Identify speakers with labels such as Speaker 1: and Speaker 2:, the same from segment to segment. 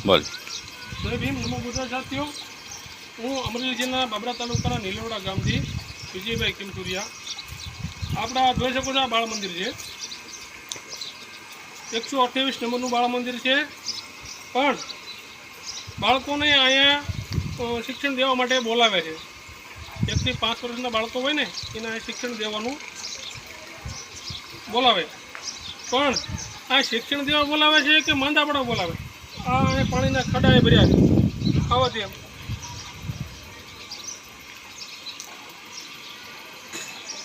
Speaker 1: બોલ.
Speaker 2: જય ભીમ, નમો ગુજરાત સાથીઓ. હું અમરેલી જિલ્લાના બાબરા તાલુકાના નીલવડા ગામથી વિજયભાઈ કિમસુરિયા. આપણા જોઈ શકો છો આ બાળ મંદિર છે, 128 નંબરનું બાળ મંદિર છે. પણ બાળકોને અહીંયા શિક્ષણ દેવા માટે બોલાવે છે. 1 થી 5 વર્ષના બાળકો હોય ને એને શિક્ષણ દેવાનું બોલાવે. પણ આ શિક્ષણ દેવા બોલાવે છે કે માંદા પડવા બોલાવે? આ પાણીના ખડાએ ભર્યા છે આવાથી એમ.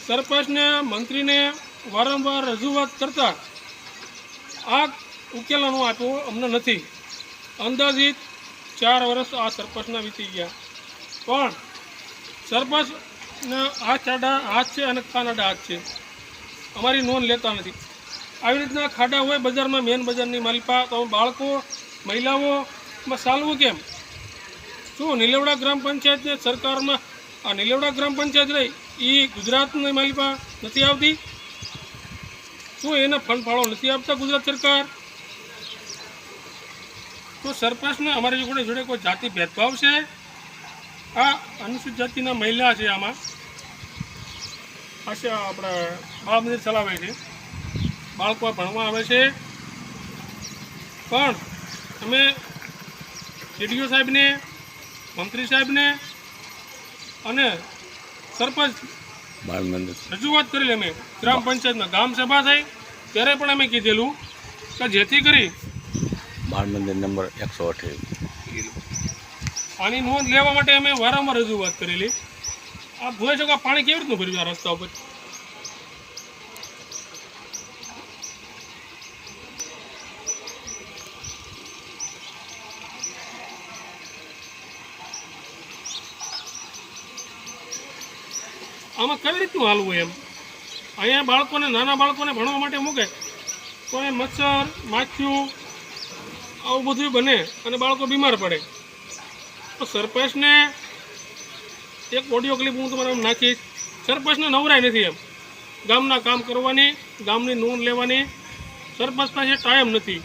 Speaker 2: સરપંચને મંત્રીને વારંવાર રજૂઆત કરતા આ ઉકેલાનો આપ્યો અમને નથી. અંદાજિત 4 વર્ષ આ સરપંચના વીતી ગયા, પણ સરપંચના હાથ આડા હાથ છે અને કાનાડા હાથ છે. અમારી નોંધ લેતા નથી. આવી રીતના ખાડા હોય બજારમાં, મેન બજારની માલિપા, તો બાળકો મહિલાઓમાં ચાલવું કેમ? શું નીલવડા ગ્રામ પંચાયતને સરકારમાં આ નીલવડા ગ્રામ પંચાયત રહી એ ગુજરાતની માલિપા નથી આવતી? શું એને ફંડ ફાળો નથી આપતા ગુજરાત સરકાર? તો સરપંચને અમારી જોડે કોઈ જાતિ ભેદભાવ છે? આ અનુસૂચિત જાતિના મહિલા છે, આમાં આ આપણા બાળ મંદિર ચલાવે છે, બાળકો ભણવા આવે છે. પણ અમે ડીડીઓ સાહેબને, મંત્રી સાહેબને અને સરપંચ રજૂઆત કરેલી. અમે ગ્રામ પંચાયતમાં ગામ સભા થઈ ત્યારે પણ અમે કીધેલું કે જેથી કરી
Speaker 1: બાળ મંદિર નંબર 128
Speaker 2: આની નોંધ લેવા માટે અમે વારંવાર રજૂઆત કરેલી. આ જોઈ શકો પાણી કેવી રીતનું ભર્યું આ રસ્તા ઉપર. આમાં કેવી રીતનું હાલવું એમ? અહીંયા બાળકોને, નાના બાળકોને ભણવા માટે મૂકે તો એ મચ્છર, માખ્યું આવું બધું બને અને બાળકો બીમાર પડે. તો સરપંચને એક ઓડિયો ક્લિપ હું તમારા નાખીશ. સરપંચને નવરાય નથી એમ ગામના કામ કરવાની, ગામની નોંધ લેવાની. સરપંચ પાસે ટાઈમ નથી.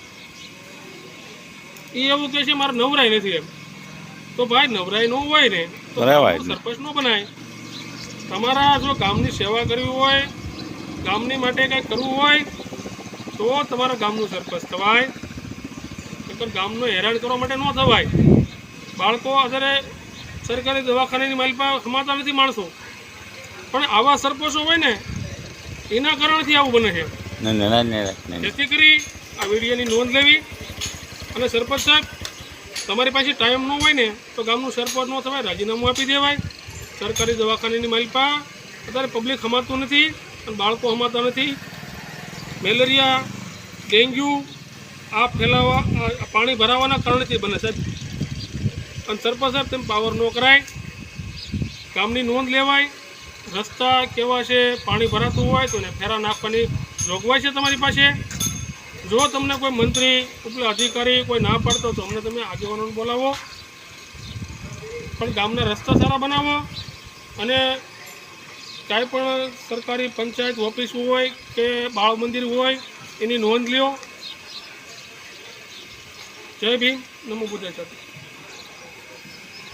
Speaker 2: એ એવું કહે છે મારે નવરાય નથી એમ. તો ભાઈ નવરાય ન હોય ને તો સરપંચ ન બનાય. તમારા જો ગામની સેવા કરવી હોય, ગામની માટે કંઈક કરવું હોય તો તમારા ગામનું સરપંચ થવાય. નહીંતર ગામનો હેરાન કરવા માટે ન થવાય. બાળકો અત્યારે સરકારી દવાખાનાની માલિપા સમાતા નથી માણસો, પણ આવા સરપંચો હોય ને એના કારણથી આવું બને છે. જેથી કરી આ વિડીયોની નોંધ લેવી. અને સરપંચ સાહેબ, તમારી પાસે ટાઈમ ન હોય ને તો ગામનું સરપંચ ન થવાય, રાજીનામું આપી દેવાય. સરકારી દવાખાનાની માલિપા અત્યારે પબ્લિક સમાતું નથી અને બાળકો સમાતા નથી. મેલેરિયા, ડેન્ગ્યુ આ ફેલાવા પાણી ભરાવાના કારણથી બને સાહેબ. અને સરપંચ સાહેબ તેમ પાવર ન કરાય. ગામની નોંધ લેવાય. રસ્તા કેવા છે, પાણી ભરાતું હોય તો એને ફેરા નાખવાની જોગવાઈ છે તમારી પાસે. જો તમને કોઈ મંત્રી, ઉપલા અધિકારી કોઈ ના પાડતો તો અમને તમે આગેવાનોને બોલાવો, પણ ગામના રસ્તા સારા બનાવો. અને કાંઈ પણ સરકારી પંચાયત ઓફિસ હોય કે બાળ મંદિર હોય એની નોંધ લ્યો. જય ભીમ, નમો બુદ્ધાય.